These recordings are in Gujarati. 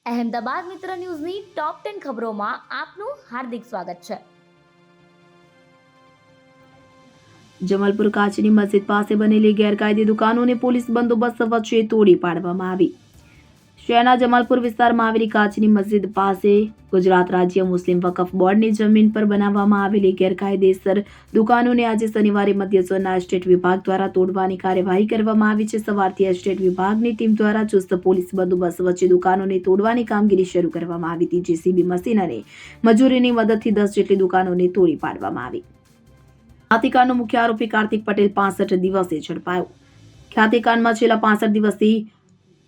અહેમદાબાદ મિત્ર ન્યૂઝની ટોપ 10 ખબરોમાં આપનું હાર્દિક સ્વાગત છે. જમાલપુર કાચની મસ્જિદ પાસે બનેલી ગેરકાયદે દુકાનોને પોલીસ બંદોબસ્ત વચ્ચે તોડી પાડવામાં આવી. શહેરના જમાલપુર વિસ્તારમાં આવેલી કાચની મસ્જિદ પાસે ગુજરાત રાજ્ય મુસ્લિમ વકફ બોર્ડની જમીન પર બનાવવામાં આવેલી ગેરકાયદેસર દુકાનોને આજે શનિવારે મધ્ય ઝોનના એસ્ટેટ વિભાગ દ્વારા તોડવાની કાર્યવાહી કરવામાં આવી છે. સવારથી એસ્ટેટ વિભાગની ટીમ દ્વારા ચુસ્ત પોલીસ બંદોબસ્ત વચ્ચે દુકાનોને તોડવાની કામગીરી શરૂ કરવામાં આવી હતી. જેસીબી મશીન અને મજૂરીની મદદથી 10 જેટલી દુકાનોને તોડી પાડવામાં આવી. ખ્યાતિકાંડનો મુખ્ય આરોપી કાર્તિક પટેલ 65 દિવસે ઝડપાયો. ખ્યાતિકાંડમાં છેલ્લા 65 દિવસથી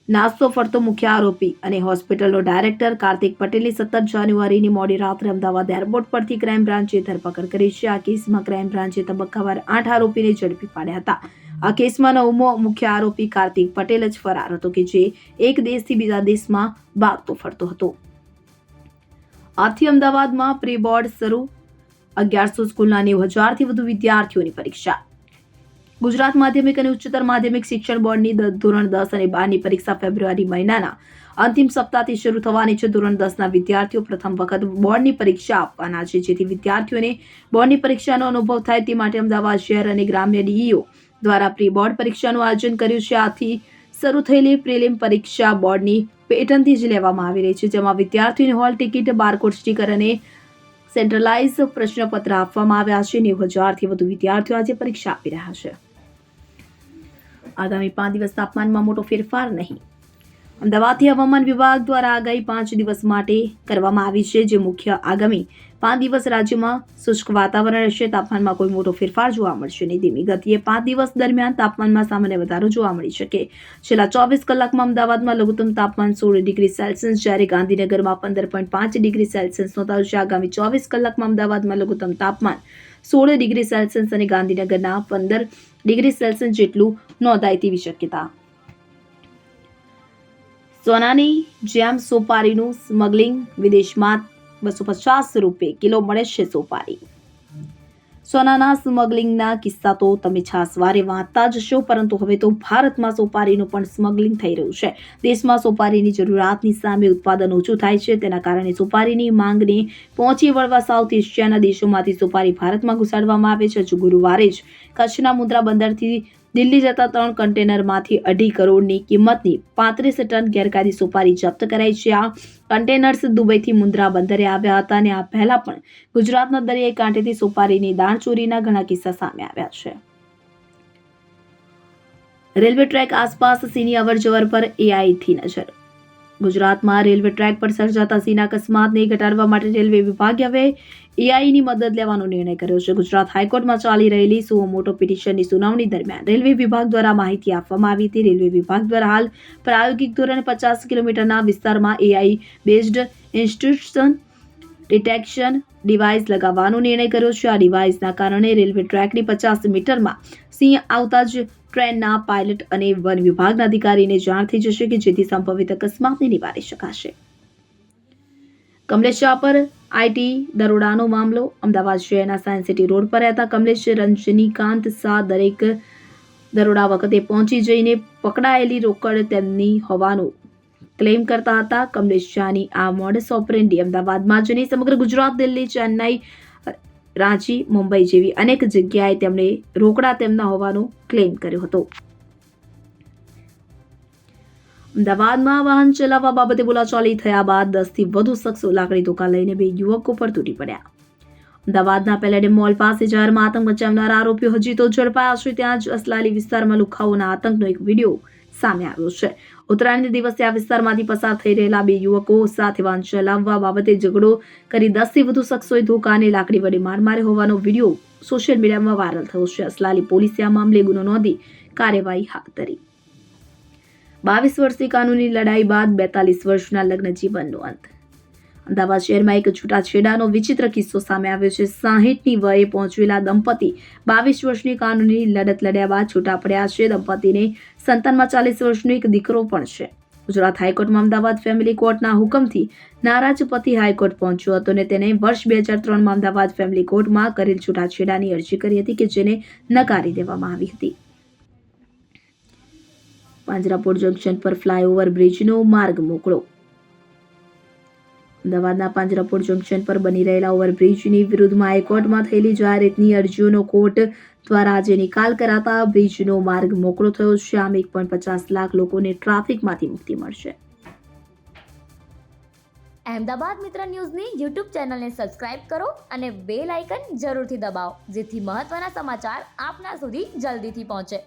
નાસ્તો ફરતો મુખ્ય આરોપી અને હોસ્પિટલનો ડાયરેક્ટર કાર્તિક પટેલની 17 જાન્યુઆરીની મોડી રાત્રે અમદાવાદ એરપોર્ટ પરથી ક્રાઇમ બ્રાન્ચે ધરપકડ કરી છે. આ કેસમાં ક્રાઇમ બ્રાન્ચે તબક્કાવાર 8 આરોપીને ઝડપી પાડ્યા હતા. આ કેસમાં 9મો મુખ્ય આરોપી કાર્તિક પટેલ જ ફરાર હતો કે જે એક દેશથી બીજા દેશમાં ભાગતો ફરતો હતો. આજથી અમદાવાદમાં પ્રી બોર્ડ શરૂ. 1100 સ્કૂલના 90,000થી વધુ વિદ્યાર્થીઓની પરીક્ષા. ગુજરાત માધ્યમિક અને ઉચ્ચતર માધ્યમિક શિક્ષણ બોર્ડની ધોરણ 10 અને 12ની પરીક્ષા ફેબ્રુઆરી મહિનાના અંતિમ સપ્તાહથી શરૂ થવાની છે. ધોરણ 10ના વિદ્યાર્થીઓ પ્રથમ વખત બોર્ડની પરીક્ષા આપવાના છે. જેથી વિદ્યાર્થીઓને બોર્ડની પરીક્ષાનો અનુભવ થાય તે માટે અમદાવાદ શહેર અને ગ્રામ્ય ડીઈઓ દ્વારા પ્રી બોર્ડ પરીક્ષાનું આયોજન કર્યું છે. આથી શરૂ થયેલી પ્રિલિમ પરીક્ષા બોર્ડની પેટર્નથી જ લેવામાં આવી રહી છે, જેમાં વિદ્યાર્થીઓને હોલ ટિકિટ, બારકોડ સ્ટીકર અને સેન્ટ્રલાઇઝ પ્રશ્નપત્ર આપવામાં આવ્યા છે. 90,000થી વધુ વિદ્યાર્થીઓ આજે પરીક્ષા આપી રહ્યા છે. આગામી 5 દિવસ તાપમાનમાં મોટો ફેરફાર નહીં. અમદાવાદથી હવામાન વિભાગ દ્વારા આગાહી 5 દિવસ માટે કરવામાં આવી છે. જે મુખ્ય આગામી 5 દિવસ રાજ્યમાં શુષ્ક વાતાવરણ રહેશે. તાપમાનમાં કોઈ મોટો ફેરફાર જોવા મળશે નહીં. ધીમી ગતિએ 5 દિવસ દરમિયાન તાપમાનમાં સામાન્ય વધારો જોવા મળી શકે. છેલ્લા 24 કલાકમાં અમદાવાદમાં લઘુત્તમ તાપમાન 16 ડિગ્રી સેલ્સિયસ જ્યારે ગાંધીનગરમાં 15.5 ડિગ્રી સેલ્સિયસ નોંધાયું છે. આગામી 24 કલાકમાં અમદાવાદમાં લઘુત્તમ તાપમાન 16 ડિગ્રી સેલ્સિયસ અને ગાંધીનગરના 15 ડિગ્રી સેલ્સિયસ જેટલું નોંધાય તેવી શક્યતા. સોનાની જેમ સોપારીનું સ્મગલિંગ. વિદેશમાં 250 રૂપિયે કિલો મળે છે સોપારી. સોનાના સ્મગલિંગના કિસ્સા તો તમે છાસવારે વાંચતા જ હશો, પરંતુ હવે તો ભારતમાં સોપારીનું પણ સ્મગલિંગ થઈ રહ્યું છે. દેશમાં સોપારીની જરૂરિયાતની સામે ઉત્પાદન ઓછું થાય છે. તેના કારણે સોપારીની માંગને પહોંચી વળવા સાઉથ એશિયાના દેશોમાંથી સોપારી ભારતમાં ઘુસાડવામાં આવે છે. હજુ ગુરુવારે જ કચ્છના મુન્દ્રા બંદરથી દિલ્હી જતા 3 કન્ટેનરમાંથી 2.5 કરોડની કિંમતની 35 ટન ગેરકાયદે સોપારી જપ્ત કરાઈ છે. આ કન્ટેનર્સ દુબઈથી મુન્દ્રા બંદરે આવ્યા હતા અને આ પહેલા પણ ગુજરાતના દરિયાઈ કાંઠેથી સોપારીની દાણચોરીના ઘણા કિસ્સા સામે આવ્યા છે. રેલવે ટ્રેક આસપાસ સિંહની અવરજવર પર એઆઈથી નજર. ગુજરાતમાં રેલવે ટ્રેક પર સર્જાતા સિંહના અકસ્માતને ઘટાડવા માટે રેલવે વિભાગે હવે એઆઈની મદદ લેવાનો નિર્ણય કર્યો છે. ગુજરાત હાઈકોર્ટમાં ચાલી રહેલી સુઓ મોટો પિટિશનની સુનાવણી દરમિયાન રેલવે વિભાગ દ્વારા માહિતી આપવામાં આવી હતી. રેલવે વિભાગ દ્વારા હાલ પ્રાયોગિક ધોરણે 50 કિલોમીટરના વિસ્તારમાં એઆઈ બેઝડ ઇન્સ્ટ્રુશન ડિટેક્શન ડિવાઇસ લગાવવાનો નિર્ણય કર્યો છે. આ ડિવાઇસના કારણે રેલવે ટ્રેકની 50 મીટરમાં સિંહ આવતા જ ટ્રેનના પાયલટ અને વન વિભાગના અધિકારીને જાણ થઈ જશે કે જેથી સંભવિત અકસ્માતને નિવારી શકાશે. કમલેશ શાહ પર આઈટી દરોડાનો મામલો. અમદાવાદ શહેરના સાયન્સ સિટી રોડ પર રહેતા કમલેશ રંજનીકાંત શાહ દરેક દરોડા વખતે પહોંચી જઈને પકડાયેલી રોકડ તેમની હોવાનું ક્લેમ કરતા હતા. કમલેશ શાહની આ મોડસ ઓપરેન્ડી અમદાવાદમાં જ નહીં, સમગ્ર ગુજરાત, દિલ્હી, ચેન્નાઈ, રાંચી, મુંબઈ જેવી અનેક જગ્યાએ તેમણે રોકડા તેમના હોવાનો ક્લેમ કર્યો હતો. અમદાવાદમાં વાહન ચલાવવા બાબતે બોલાચાલી થયા બાદ 10થી વધુ શખ્સો લાકડી ધોકા લઈને 2 યુવકો પર તૂટી પડ્યા. અમદાવાદના પેલેડિયમ મોલ પાસે જાહેરમાં આતંક મચાવનારા આરોપીઓ હજી તો ઝડપાયા છે. ત્યાં જ અસલાલી વિસ્તારમાં લુખાઓના આતંકનો એક વિડીયો સામે આવ્યો છે. ઉત્તરાયણના દિવસે આ વિસ્તારમાંથી પસાર થઈ રહેલા 2 યુવકો સાથે વાહન ચલાવવા બાબતે ઝઘડો કરી 10થી વધુ શખ્સોએ ધોકાને લાકડી વડે માર માર્યો હોવાનો વિડીયો સોશિયલ મીડિયામાં વાયરલ થયો છે. અસલાલી પોલીસે આ મામલે ગુનો નોંધી કાર્યવાહી હાથ ધરી. 22 વર્ષની કાનૂની લડાઈ બાદ 42 વર્ષના લગ્ન જીવનનો અંત. અમદાવાદ શહેરમાં એક છૂટાછેડાનો વિચિત્ર કિસ્સો સામે આવ્યો છે. 60ની વયે પહોંચેલા દંપતી 22 વર્ષની કાનૂની લડત લડ્યા બાદ છૂટા પડ્યા છે. દંપતીને સંતાનમાં 40 વર્ષનો એક દીકરો પણ છે. ગુજરાત હાઈકોર્ટમાં અમદાવાદ ફેમિલી કોર્ટના હુકમથી નારાજ પતિ હાઈકોર્ટ પહોંચ્યો હતો અને તેને વર્ષ 2003માં અમદાવાદ ફેમિલી કોર્ટમાં કરેલ છૂટાછેડાની અરજી કરી હતી કે જેને નકારી દેવામાં આવી હતી. પાંજરાપોળ જંકશન પર ફ્લાયઓવર બ્રિજનો માર્ગ મોકળો. અમદાવાદના પાંજરાપોળ જંકશન પર બની રહેલા ઓવરબ્રિજની વિરુદ્ધમાં હાઈકોર્ટમાં થયેલી જાહેરાતની અરજીઓનો કોર્ટ દ્વારા આજે નિકાલ કરાતા બ્રિજનો માર્ગ મોકળો થયો છે. આમ 1.50 લાખ લોકોને ટ્રાફિકમાંથી મુક્તિ મળશે. અહેમદાબાદ મિત્ર ન્યૂઝની યુટ્યુબ ચેનલને સબસ્ક્રાઇબ કરો અને બેલ આઇકન જરૂરથી દબાવો, જેથી મહત્ત્વના સમાચાર આપના સુધી જલ્દીથી પહોંચે.